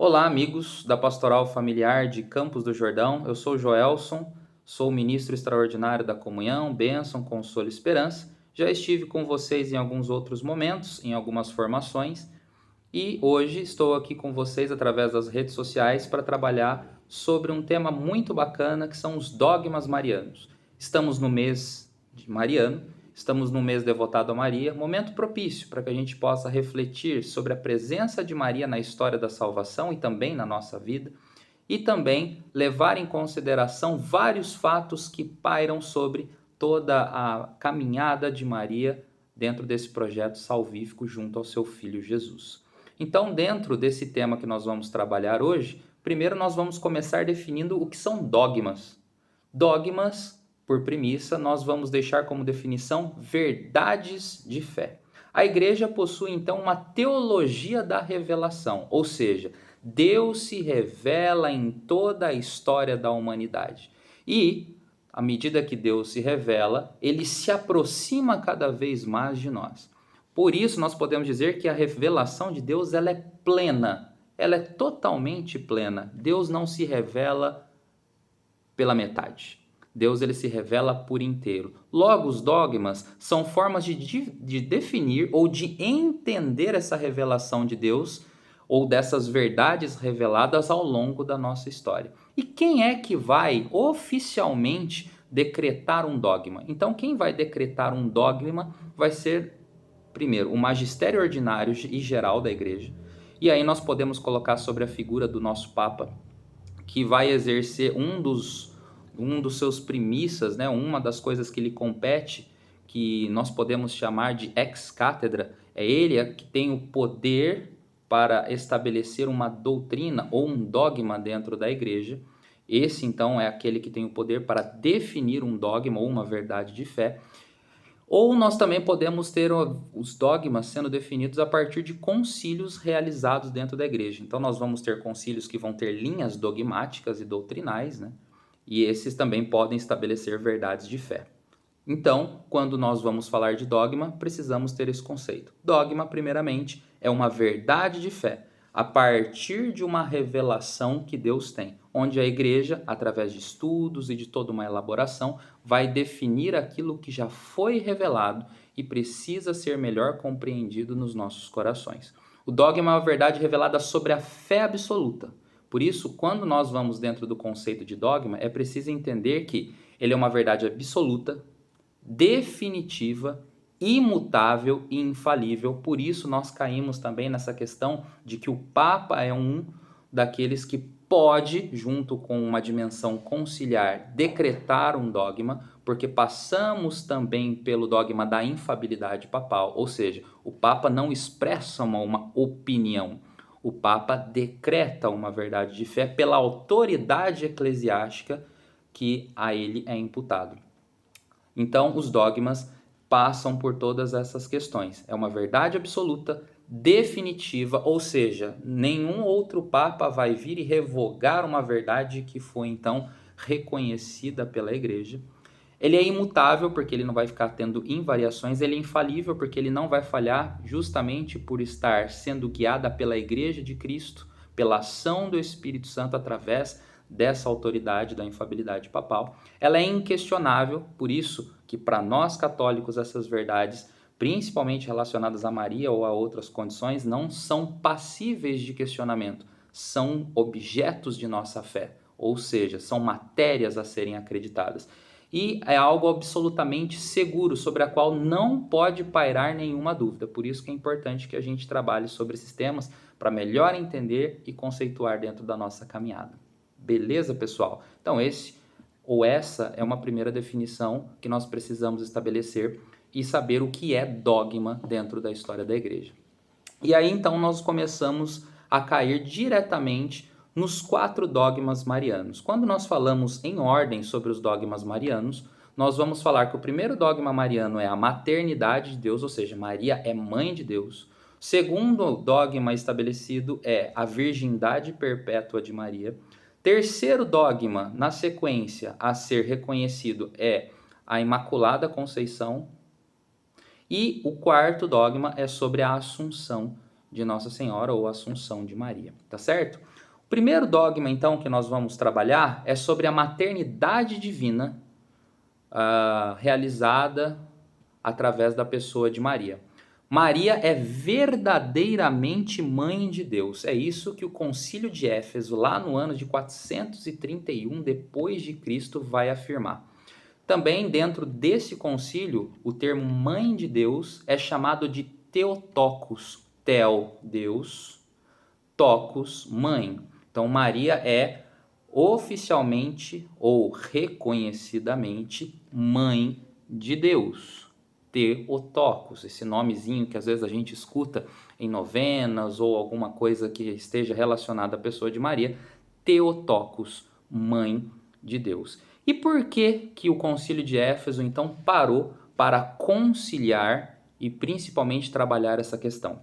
Olá, amigos da Pastoral Familiar de Campos do Jordão. Eu sou Joelson, sou ministro extraordinário da Comunhão, Bênção, Consolo e Esperança. Já estive com vocês em alguns outros momentos, em algumas formações, e hoje estou aqui com vocês através das redes sociais para trabalhar sobre um tema muito bacana que são os dogmas marianos. Estamos no mês de Mariano, estamos no mês devotado a Maria, momento propício para que a gente possa refletir sobre a presença de Maria na história da salvação e também na nossa vida, e também levar em consideração vários fatos que pairam sobre toda a caminhada de Maria dentro desse projeto salvífico junto ao seu filho Jesus. Então, dentro desse tema que nós vamos trabalhar hoje, primeiro nós vamos começar definindo o que são dogmas. Dogmas, por premissa, nós vamos deixar como definição verdades de fé. A igreja possui então uma teologia da revelação, ou seja, Deus se revela em toda a história da humanidade. E, à medida que Deus se revela, ele se aproxima cada vez mais de nós. Por isso, nós podemos dizer que a revelação de Deus ela é plena, ela é totalmente plena. Deus não se revela pela metade. Deus ele se revela por inteiro. Logo, os dogmas são formas de definir ou de entender essa revelação de Deus ou dessas verdades reveladas ao longo da nossa história. E quem é que vai oficialmente decretar um dogma? Então, quem vai decretar um dogma vai ser, primeiro, o magistério ordinário e geral da igreja. E aí nós podemos colocar sobre a figura do nosso Papa, que vai exercer um dos seus primícias, né? Uma das coisas que lhe compete, que nós podemos chamar de ex-cátedra, é ele que tem o poder para estabelecer uma doutrina ou um dogma dentro da igreja. Esse, então, é aquele que tem o poder para definir um dogma ou uma verdade de fé. Ou nós também podemos ter os dogmas sendo definidos a partir de concílios realizados dentro da igreja. Então, nós vamos ter concílios que vão ter linhas dogmáticas e doutrinais, né? E esses também podem estabelecer verdades de fé. Então, quando nós vamos falar de dogma, precisamos ter esse conceito. Dogma, primeiramente, é uma verdade de fé, a partir de uma revelação que Deus tem, onde a igreja, através de estudos e de toda uma elaboração, vai definir aquilo que já foi revelado e precisa ser melhor compreendido nos nossos corações. O dogma é uma verdade revelada sobre a fé absoluta. Por isso, quando nós vamos dentro do conceito de dogma, é preciso entender que ele é uma verdade absoluta, definitiva, imutável e infalível. Por isso nós caímos também nessa questão de que o Papa é um daqueles que pode, junto com uma dimensão conciliar, decretar um dogma, porque passamos também pelo dogma da infabilidade papal, ou seja, o Papa não expressa uma opinião, o Papa decreta uma verdade de fé pela autoridade eclesiástica que a ele é imputado. Então, os dogmas passam por todas essas questões. É uma verdade absoluta, definitiva, ou seja, nenhum outro papa vai vir e revogar uma verdade que foi então reconhecida pela igreja. Ele é imutável porque ele não vai ficar tendo invariações, ele é infalível porque ele não vai falhar justamente por estar sendo guiada pela igreja de Cristo, pela ação do Espírito Santo através dessa autoridade da infabilidade papal. Ela é inquestionável, por isso que para nós católicos essas verdades, principalmente relacionadas a Maria ou a outras condições, não são passíveis de questionamento, são objetos de nossa fé, ou seja, são matérias a serem acreditadas. E é algo absolutamente seguro, sobre a qual não pode pairar nenhuma dúvida. Por isso que é importante que a gente trabalhe sobre esses temas para melhor entender e conceituar dentro da nossa caminhada. Beleza, pessoal? Então esse ou essa é uma primeira definição que nós precisamos estabelecer e saber o que é dogma dentro da história da igreja. E aí então nós começamos a cair diretamente nos 4 dogmas marianos. Quando nós falamos em ordem sobre os dogmas marianos, nós vamos falar que o primeiro dogma mariano é a maternidade de Deus, ou seja, Maria é mãe de Deus. O segundo dogma estabelecido é a virgindade perpétua de Maria. Terceiro dogma, na sequência, a ser reconhecido é a Imaculada Conceição. E o quarto dogma é sobre a Assunção de Nossa Senhora ou Assunção de Maria, tá certo? O primeiro dogma, então, que nós vamos trabalhar é sobre a maternidade divina realizada através da pessoa de Maria. Maria é verdadeiramente mãe de Deus. É isso que o Concílio de Éfeso, lá no ano de 431 depois de Cristo, vai afirmar. Também dentro desse concílio, o termo mãe de Deus é chamado de Theotokos. Theo, Deus, Tocos, mãe. Então Maria é oficialmente ou reconhecidamente mãe de Deus. Theotokos, esse nomezinho que às vezes a gente escuta em novenas ou alguma coisa que esteja relacionada à pessoa de Maria, Theotokos, mãe de Deus. E por que o Concílio de Éfeso então parou para conciliar e principalmente trabalhar essa questão?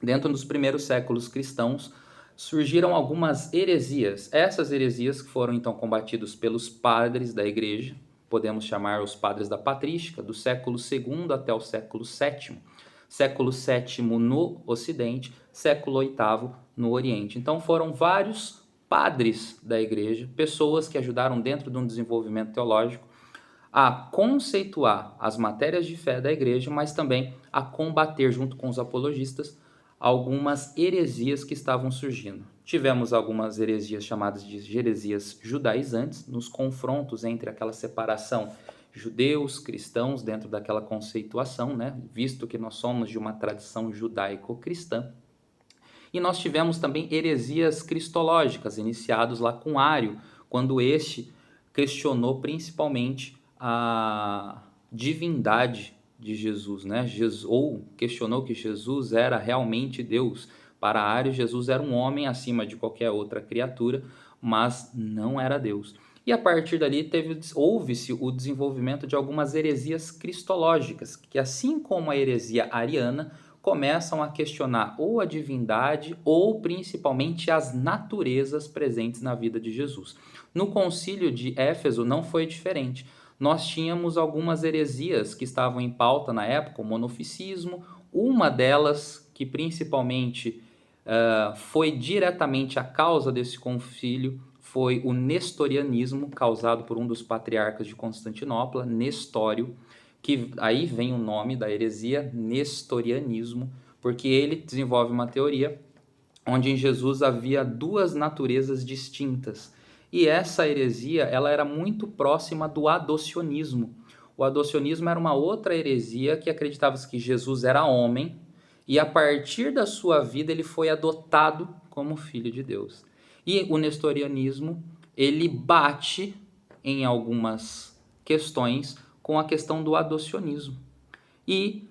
Dentro dos primeiros séculos cristãos, surgiram algumas heresias. Essas heresias que foram então combatidas pelos padres da igreja, podemos chamar os padres da patrística, do século II até o século VII. Século VII no Ocidente, século VIII no Oriente. Então foram vários padres da igreja, pessoas que ajudaram dentro de um desenvolvimento teológico a conceituar as matérias de fé da igreja, mas também a combater, junto com os apologistas, algumas heresias que estavam surgindo. Tivemos algumas heresias chamadas de heresias judaizantes, nos confrontos entre aquela separação judeus, cristãos, dentro daquela conceituação, né? Visto que nós somos de uma tradição judaico-cristã. E nós tivemos também heresias cristológicas, iniciados lá com Ário, quando este questionou principalmente a divindade de Jesus, né? Ou questionou que Jesus era realmente Deus. Para Ário, Jesus era um homem acima de qualquer outra criatura, mas não era Deus. E a partir dali houve-se o desenvolvimento de algumas heresias cristológicas, que assim como a heresia ariana, começam a questionar ou a divindade ou principalmente as naturezas presentes na vida de Jesus. No concílio de Éfeso não foi diferente. Nós tínhamos algumas heresias que estavam em pauta na época, o monofisismo, uma delas que principalmente foi diretamente a causa desse concílio foi o nestorianismo, causado por um dos patriarcas de Constantinopla, Nestório, que aí vem o nome da heresia, nestorianismo, porque ele desenvolve uma teoria onde em Jesus havia duas naturezas distintas. E essa heresia, ela era muito próxima do adocionismo. O adocionismo era uma outra heresia que acreditava que Jesus era homem e a partir da sua vida ele foi adotado como filho de Deus. E o nestorianismo, ele bate em algumas questões com a questão do adocionismo. E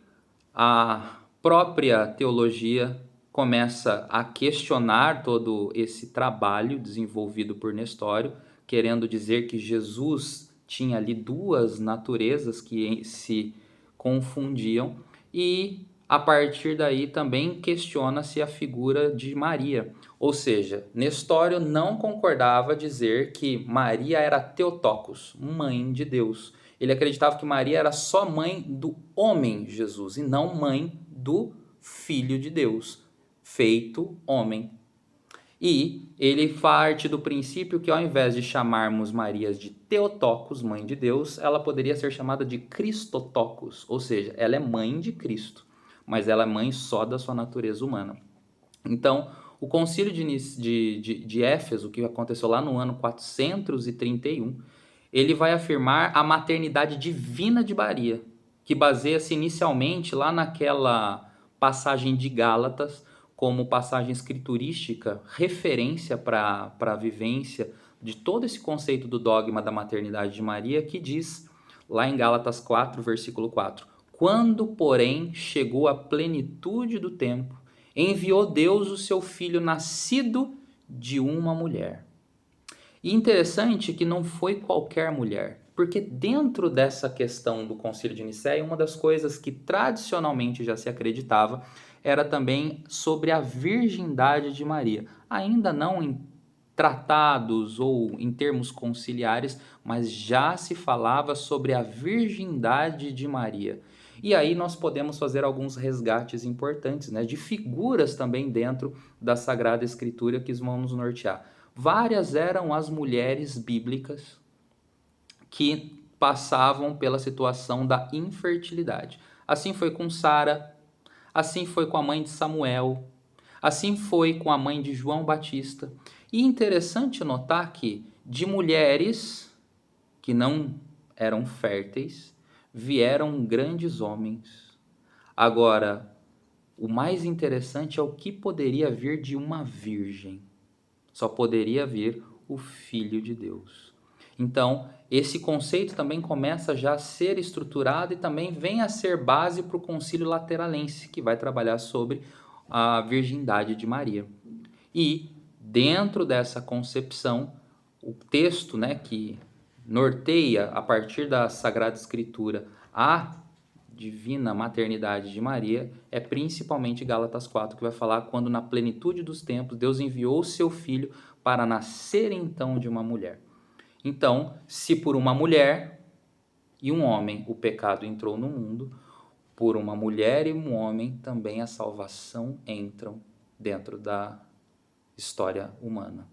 a própria teologia começa a questionar todo esse trabalho desenvolvido por Nestório, querendo dizer que Jesus tinha ali duas naturezas que se confundiam, e a partir daí também questiona-se a figura de Maria. Ou seja, Nestório não concordava dizer que Maria era Theotokos, mãe de Deus. Ele acreditava que Maria era só mãe do homem Jesus e não mãe do Filho de Deus, feito homem. E ele parte do princípio que ao invés de chamarmos Maria de Theotokos, mãe de Deus, ela poderia ser chamada de Christotokos, ou seja, ela é mãe de Cristo, mas ela é mãe só da sua natureza humana. Então, o concílio de Éfeso, que aconteceu lá no ano 431, ele vai afirmar a maternidade divina de Maria, que baseia-se inicialmente lá naquela passagem de Gálatas, como passagem escriturística, referência para a vivência de todo esse conceito do dogma da maternidade de Maria, que diz, lá em Gálatas 4, versículo 4, quando, porém, chegou a plenitude do tempo, enviou Deus o seu Filho nascido de uma mulher. E interessante que não foi qualquer mulher, porque dentro dessa questão do Concílio de Nicéia, uma das coisas que tradicionalmente já se acreditava era também sobre a virgindade de Maria. Ainda não em tratados ou em termos conciliares, mas já se falava sobre a virgindade de Maria. E aí nós podemos fazer alguns resgates importantes, né, de figuras também dentro da Sagrada Escritura que vão nos nortear. Várias eram as mulheres bíblicas que passavam pela situação da infertilidade. Assim foi com Sara, assim foi com a mãe de Samuel, assim foi com a mãe de João Batista. E interessante notar que de mulheres que não eram férteis, vieram grandes homens. Agora, o mais interessante é o que poderia vir de uma virgem. Só poderia vir o Filho de Deus. Então, esse conceito também começa já a ser estruturado e também vem a ser base para o Concílio Lateralense, que vai trabalhar sobre a virgindade de Maria. E, dentro dessa concepção, o texto, né, que norteia a partir da Sagrada Escritura a divina maternidade de Maria é principalmente Gálatas 4, que vai falar quando na plenitude dos tempos Deus enviou o seu filho para nascer então de uma mulher. Então, se por uma mulher e um homem o pecado entrou no mundo, por uma mulher e um homem também a salvação entram dentro da história humana,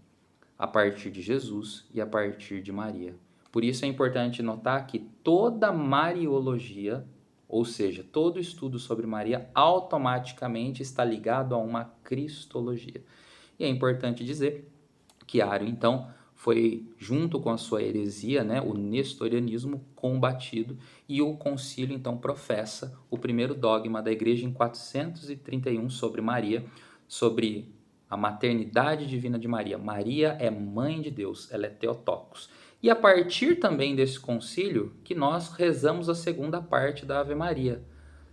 a partir de Jesus e a partir de Maria. Por isso é importante notar que toda mariologia, ou seja, todo estudo sobre Maria, automaticamente está ligado a uma cristologia. E é importante dizer que Ário, então, foi, junto com a sua heresia, né, o nestorianismo, combatido, e o concílio, então, professa o primeiro dogma da igreja em 431 sobre Maria, sobre a maternidade divina de Maria. Maria é mãe de Deus, ela é Theotokos. E a partir também desse concílio que nós rezamos a segunda parte da Ave Maria.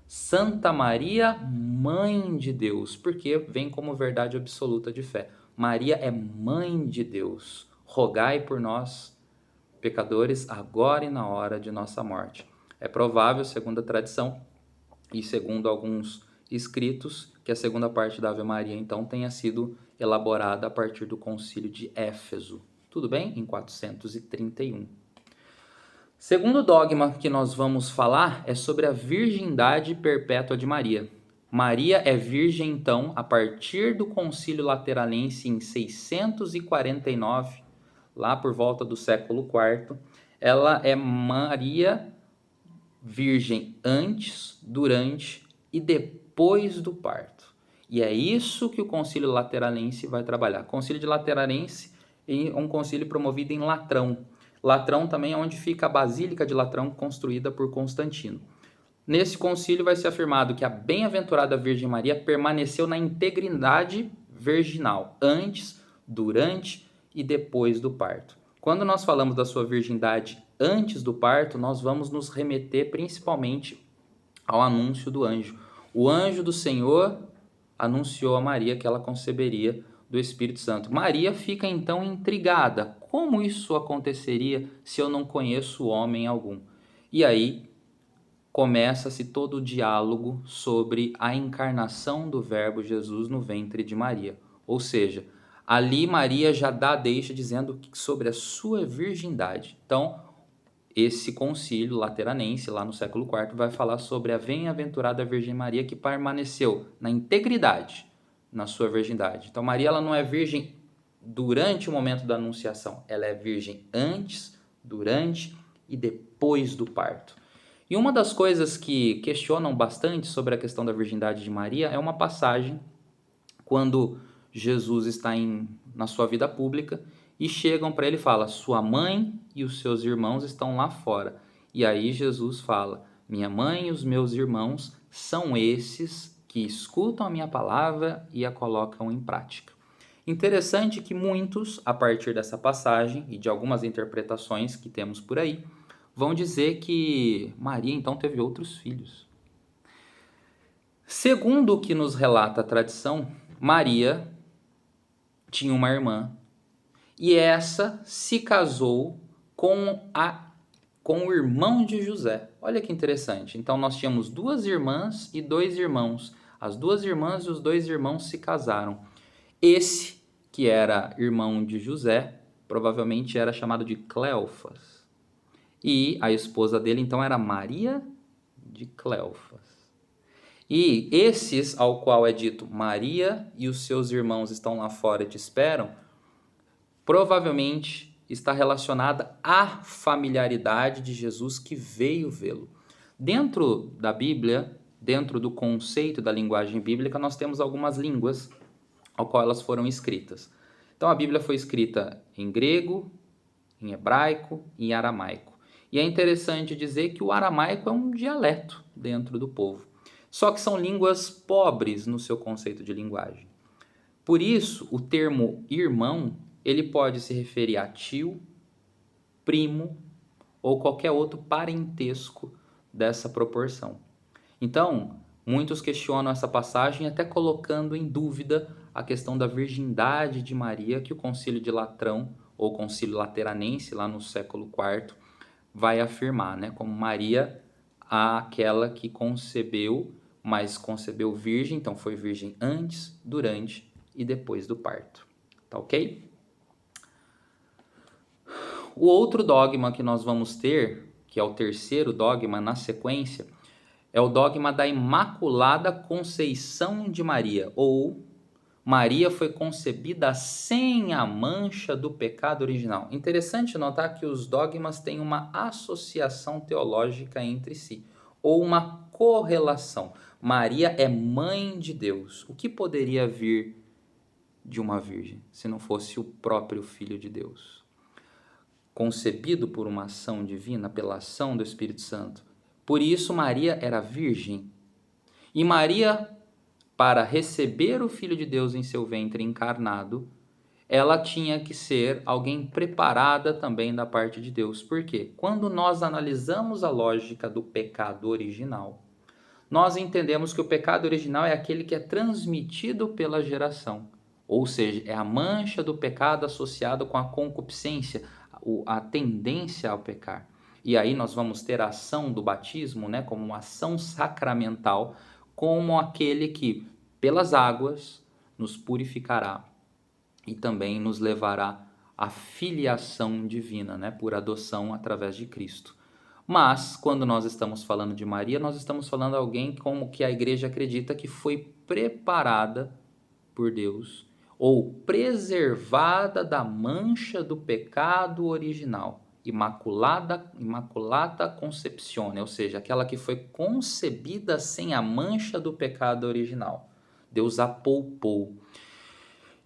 Santa Maria, Mãe de Deus, porque vem como verdade absoluta de fé. Maria é Mãe de Deus. Rogai por nós, pecadores, agora e na hora de nossa morte. É provável, segundo a tradição e segundo alguns escritos, que a segunda parte da Ave Maria, então, tenha sido elaborada a partir do concílio de Éfeso. Tudo bem? Em 431. Segundo dogma que nós vamos falar é sobre a virgindade perpétua de Maria. Maria é virgem, então, a partir do Concílio Lateralense em 649, lá por volta do século IV. Ela é Maria virgem antes, durante e depois do parto. E é isso que o Concílio Lateralense vai trabalhar. O Concílio de Lateralense é um concílio promovido em Latrão. Latrão também é onde fica a Basílica de Latrão, construída por Constantino. Nesse concílio vai ser afirmado que a bem-aventurada Virgem Maria permaneceu na integridade virginal, antes, durante e depois do parto. Quando nós falamos da sua virgindade antes do parto, nós vamos nos remeter principalmente ao anúncio do anjo. O anjo do Senhor anunciou a Maria que ela conceberia do Espírito Santo. Maria fica então intrigada. Como isso aconteceria se eu não conheço homem algum? E aí começa-se todo o diálogo sobre a encarnação do Verbo Jesus no ventre de Maria. Ou seja, ali Maria já dá a deixa dizendo sobre a sua virgindade. Então, esse concílio lateranense, lá no século IV, vai falar sobre a bem-aventurada Virgem Maria que permaneceu na integridade na sua virgindade. Então, Maria ela não é virgem durante o momento da anunciação, ela é virgem antes, durante e depois do parto. E uma das coisas que questionam bastante sobre a questão da virgindade de Maria é uma passagem quando Jesus está na sua vida pública e chegam para ele e falam, sua mãe e os seus irmãos estão lá fora. E aí Jesus fala, minha mãe e os meus irmãos são esses que escutam a minha palavra e a colocam em prática. Interessante que muitos, a partir dessa passagem e de algumas interpretações que temos por aí, vão dizer que Maria então teve outros filhos. Segundo o que nos relata a tradição, Maria tinha uma irmã e essa se casou com o irmão de José. Olha que interessante. Então nós tínhamos duas irmãs e dois irmãos. As duas irmãs e os dois irmãos se casaram. Esse, que era irmão de José, provavelmente era chamado de Cleofas. E a esposa dele então era Maria de Cleofas. E esses ao qual é dito Maria e os seus irmãos estão lá fora e te esperam, provavelmente está relacionada à familiaridade de Jesus que veio vê-lo. Dentro da Bíblia, dentro do conceito da linguagem bíblica, nós temos algumas línguas ao qual elas foram escritas. Então a Bíblia foi escrita em grego, em hebraico e em aramaico. E é interessante dizer que o aramaico é um dialeto dentro do povo. Só que são línguas pobres no seu conceito de linguagem. Por isso, o termo irmão, ele pode se referir a tio, primo ou qualquer outro parentesco dessa proporção. Então, muitos questionam essa passagem até colocando em dúvida a questão da virgindade de Maria, que o Concílio de Latrão, ou Concílio Lateranense, lá no século IV, vai afirmar, né? Como Maria, aquela que concebeu, mas concebeu virgem, então foi virgem antes, durante e depois do parto. Tá ok? O outro dogma que nós vamos ter, que é o terceiro dogma na sequência, é o dogma da Imaculada Conceição de Maria, ou Maria foi concebida sem a mancha do pecado original. Interessante notar que os dogmas têm uma associação teológica entre si, ou uma correlação. Maria é mãe de Deus. O que poderia vir de uma virgem, se não fosse o próprio Filho de Deus? Concebido por uma ação divina, pela ação do Espírito Santo. Por isso Maria era virgem. E Maria, para receber o Filho de Deus em seu ventre encarnado, ela tinha que ser alguém preparada também da parte de Deus. Por quê? Quando nós analisamos a lógica do pecado original, nós entendemos que o pecado original é aquele que é transmitido pela geração. Ou seja, é a mancha do pecado associada com a concupiscência, a tendência ao pecar. E aí nós vamos ter a ação do batismo, né, como uma ação sacramental, como aquele que, pelas águas, nos purificará e também nos levará à filiação divina, né, por adoção através de Cristo. Mas, quando nós estamos falando de Maria, nós estamos falando de alguém como que a igreja acredita que foi preparada por Deus ou preservada da mancha do pecado original. Immaculata Conceptione, ou seja, aquela que foi concebida sem a mancha do pecado original. Deus a poupou.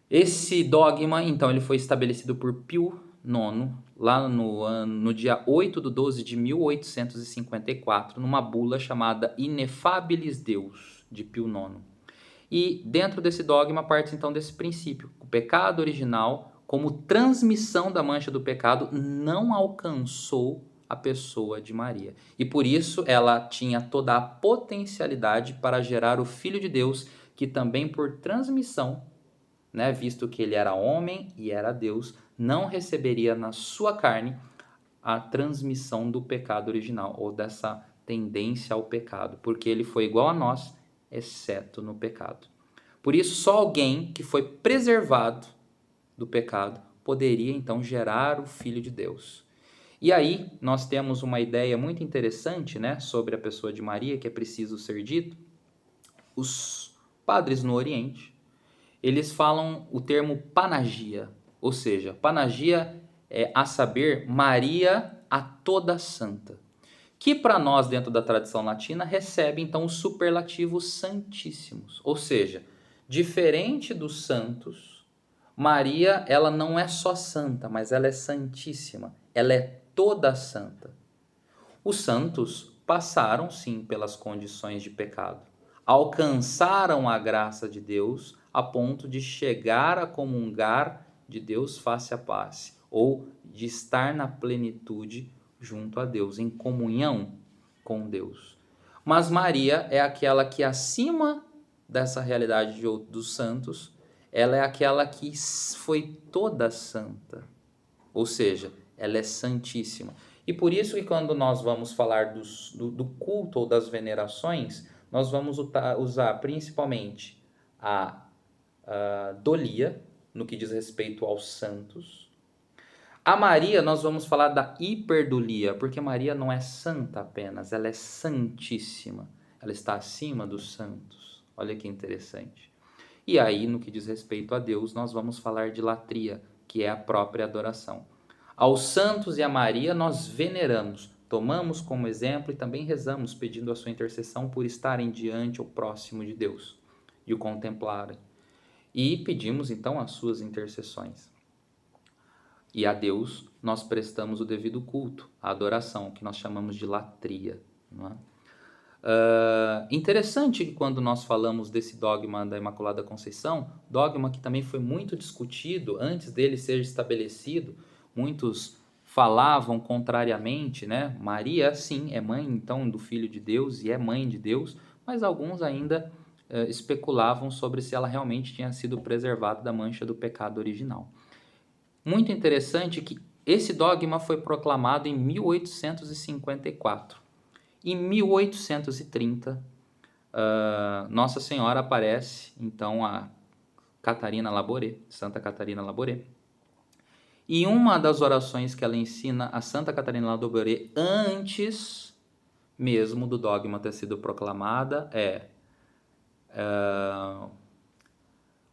Esse dogma, então, ele foi estabelecido por Pio IX, lá no dia 8 de 12 de 1854, numa bula chamada Inefabilis Deus, de Pio IX. E dentro desse dogma parte então desse princípio. O pecado original, como transmissão da mancha do pecado, não alcançou a pessoa de Maria. E por isso ela tinha toda a potencialidade para gerar o Filho de Deus, que também por transmissão, né, visto que ele era homem e era Deus, não receberia na sua carne a transmissão do pecado original, ou dessa tendência ao pecado, porque ele foi igual a nós, exceto no pecado. Por isso, só alguém que foi preservado do pecado poderia então gerar o Filho de Deus. E aí nós temos uma ideia muito interessante, né, sobre a pessoa de Maria, que é preciso ser dito. Os padres no Oriente, eles falam o termo panagia, ou seja, panagia é, a saber, Maria a toda santa, que para nós, dentro da tradição latina, recebe então o superlativo santíssimos, ou seja, diferente dos santos, Maria, ela não é só santa, mas ela é santíssima, ela é toda santa. Os santos passaram sim pelas condições de pecado, alcançaram a graça de Deus a ponto de chegar a comungar de Deus face a face, ou de estar na plenitude junto a Deus, em comunhão com Deus. Mas Maria é aquela que, acima dessa realidade dos santos, ela é aquela que foi toda santa, ou seja, ela é santíssima. E por isso que quando nós vamos falar do culto ou das venerações, nós vamos usar principalmente a dolia, no que diz respeito aos santos, A Maria, nós vamos falar da hiperdulia, porque Maria não é santa apenas, ela é santíssima. Ela está acima dos santos. Olha que interessante. E aí, no que diz respeito a Deus, nós vamos falar de latria, que é a própria adoração. Aos santos e a Maria nós veneramos, tomamos como exemplo e também rezamos pedindo a sua intercessão por estarem diante ou próximo de Deus e o contemplarem. E pedimos então as suas intercessões. E a Deus nós prestamos o devido culto, a adoração, que nós chamamos de latria. Não é? Interessante que quando nós falamos desse dogma da Imaculada Conceição, dogma que também foi muito discutido antes dele ser estabelecido, muitos falavam contrariamente, né? Maria, sim, é mãe então do Filho de Deus e é mãe de Deus, mas alguns ainda especulavam sobre se ela realmente tinha sido preservada da mancha do pecado original. Muito interessante que esse dogma foi proclamado em 1854. Em 1830, Nossa Senhora aparece, então, a Catarina Labouré, Santa Catarina Labouré. E uma das orações que ela ensina a Santa Catarina Labouré, antes mesmo do dogma ter sido proclamada, é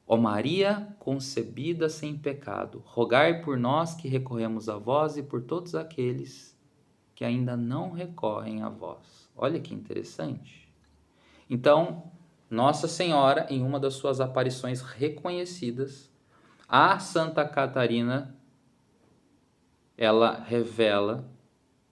Ó Maria concebida sem pecado, rogai por nós que recorremos a vós e por todos aqueles que ainda não recorrem a vós. Olha que interessante. Então, Nossa Senhora, em uma das suas aparições reconhecidas, a Santa Catarina, ela revela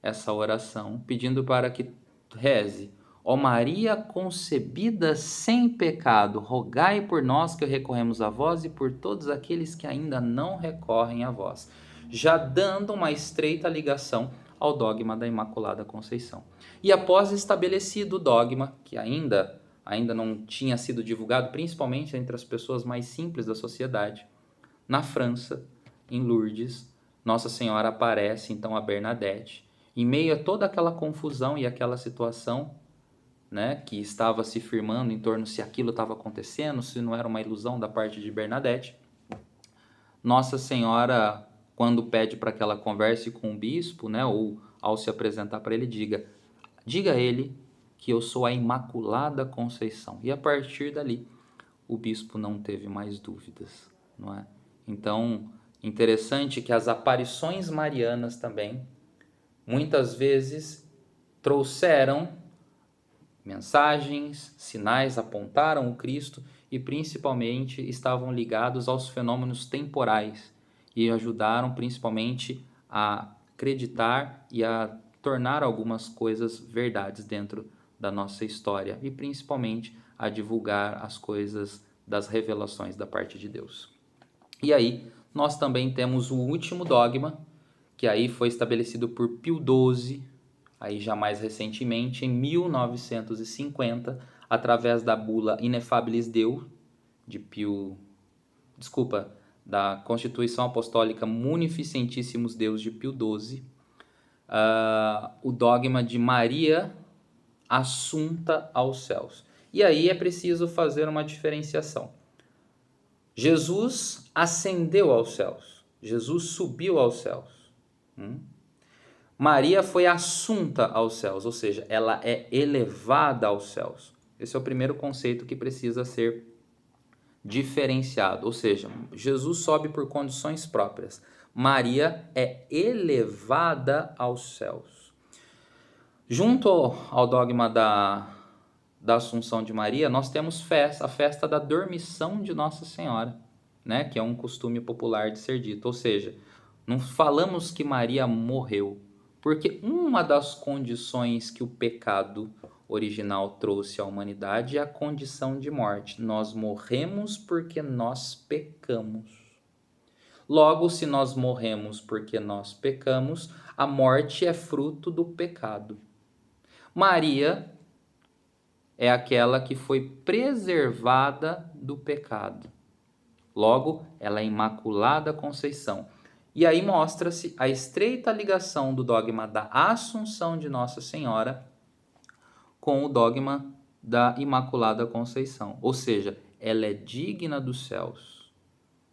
essa oração, pedindo para que reze: Ó Maria concebida sem pecado, rogai por nós que recorremos a vós e por todos aqueles que ainda não recorrem a vós, já dando uma estreita ligação ao dogma da Imaculada Conceição. E após estabelecido o dogma, que ainda não tinha sido divulgado, principalmente entre as pessoas mais simples da sociedade, na França, em Lourdes, Nossa Senhora aparece então a Bernadette. Em meio a toda aquela confusão e aquela situação, né, que estava se firmando em torno se aquilo estava acontecendo, se não era uma ilusão da parte de Bernadette, Nossa Senhora, quando pede para que ela converse com o bispo, né, ou ao se apresentar para ele, diga a ele que eu sou a Imaculada Conceição. E a partir dali, o bispo não teve mais dúvidas, não é? Então, interessante que as aparições marianas também, muitas vezes, trouxeram mensagens, sinais, apontaram o Cristo e principalmente estavam ligados aos fenômenos temporais e ajudaram principalmente a acreditar e a tornar algumas coisas verdades dentro da nossa história e principalmente a divulgar as coisas das revelações da parte de Deus. E aí nós também temos o último dogma, que aí foi estabelecido por Pio XII, aí já mais recentemente, em 1950, através da bula Ineffabilis Deo, da Constituição Apostólica Munificentissimus Deus de Pio XII, o dogma de Maria assunta aos céus. E aí é preciso fazer uma diferenciação. Jesus ascendeu aos céus, Jesus subiu aos céus. Maria foi assunta aos céus, ou seja, ela é elevada aos céus. Esse é o primeiro conceito que precisa ser diferenciado, ou seja, Jesus sobe por condições próprias. Maria é elevada aos céus. Junto ao dogma da Assunção de Maria, nós temos a festa da dormição de Nossa Senhora, né? Que é um costume popular de ser dito, ou seja, não falamos que Maria morreu, porque uma das condições que o pecado original trouxe à humanidade é a condição de morte. Nós morremos porque nós pecamos. Logo, se nós morremos porque nós pecamos, a morte é fruto do pecado. Maria é aquela que foi preservada do pecado. Logo, ela é Imaculada Conceição. E aí mostra-se a estreita ligação do dogma da Assunção de Nossa Senhora com o dogma da Imaculada Conceição. Ou seja, ela é digna dos céus.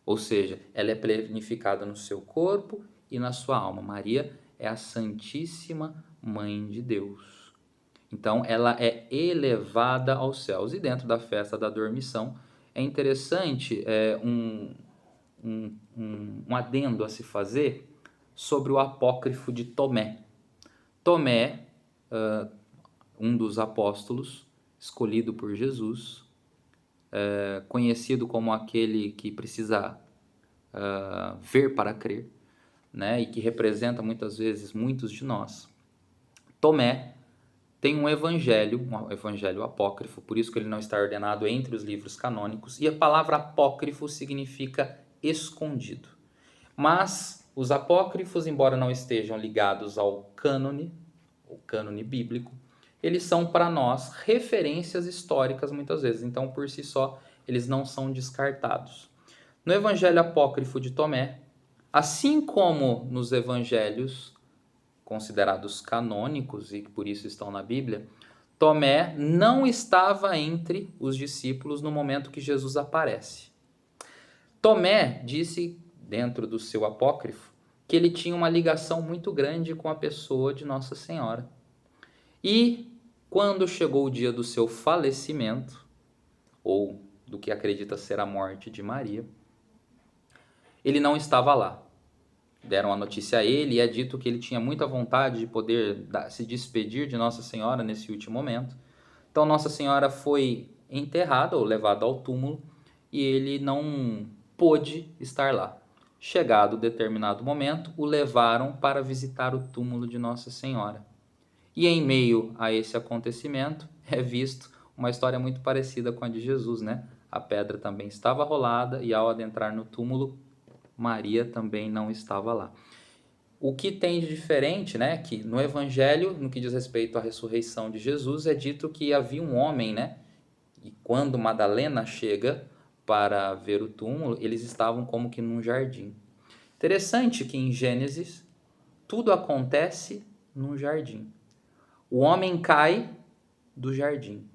Ou seja, ela é plenificada no seu corpo e na sua alma. Maria é a Santíssima Mãe de Deus. Então, ela é elevada aos céus. E dentro da festa da dormição, é interessante um adendo a se fazer sobre o apócrifo de Tomé. Tomé, um dos apóstolos, escolhido por Jesus, conhecido como aquele que precisa ver para crer, né? E que representa muitas vezes muitos de nós. Tomé tem um evangelho apócrifo, por isso que ele não está ordenado entre os livros canônicos, e a palavra apócrifo significa escondido. Mas os apócrifos, embora não estejam ligados ao cânone, o cânone bíblico, eles são para nós referências históricas muitas vezes, então por si só eles não são descartados. No evangelho apócrifo de Tomé, assim como nos evangelhos considerados canônicos e que por isso estão na Bíblia, Tomé não estava entre os discípulos no momento que Jesus aparece. Tomé disse, dentro do seu apócrifo, que ele tinha uma ligação muito grande com a pessoa de Nossa Senhora. E quando chegou o dia do seu falecimento, ou do que acredita ser a morte de Maria, ele não estava lá. Deram a notícia a ele e é dito que ele tinha muita vontade de poder se despedir de Nossa Senhora nesse último momento. Então Nossa Senhora foi enterrada ou levada ao túmulo e ele não pôde estar lá. Chegado determinado momento, o levaram para visitar o túmulo de Nossa Senhora. E em meio a esse acontecimento é visto uma história muito parecida com a de Jesus, né? A pedra também estava rolada e ao adentrar no túmulo, Maria também não estava lá. O que tem de diferente, né, que no Evangelho, no que diz respeito à ressurreição de Jesus, é dito que havia um homem, né, e quando Madalena chega para ver o túmulo, eles estavam como que num jardim. Interessante que em Gênesis, tudo acontece num jardim. O homem cai do jardim,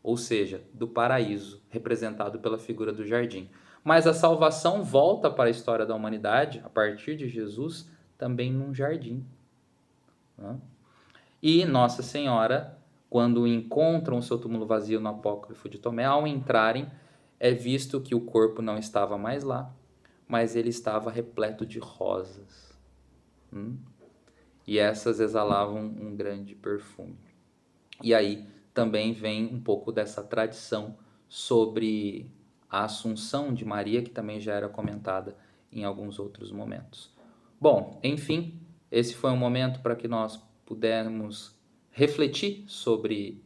ou seja, do paraíso, representado pela figura do jardim. Mas a salvação volta para a história da humanidade, a partir de Jesus, também num jardim. Né? E Nossa Senhora, quando encontram o seu túmulo vazio no apócrifo de Tomé, ao entrarem, é visto que o corpo não estava mais lá, mas ele estava repleto de rosas. E essas exalavam um grande perfume. E aí também vem um pouco dessa tradição sobre a Assunção de Maria, que também já era comentada em alguns outros momentos. Bom, enfim, esse foi um momento para que nós pudermos refletir sobre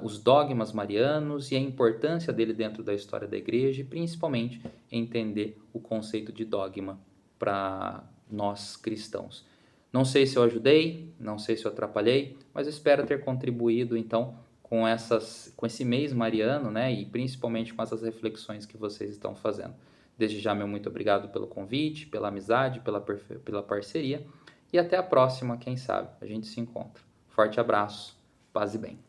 os dogmas marianos e a importância dele dentro da história da igreja e principalmente entender o conceito de dogma para nós cristãos. Não sei se eu ajudei, não sei se eu atrapalhei, mas eu espero ter contribuído então com esse mês mariano, né, e principalmente com essas reflexões que vocês estão fazendo. Desde já, meu muito obrigado pelo convite, pela amizade, pela parceria e até a próxima, quem sabe, a gente se encontra. Forte abraço, paz e bem.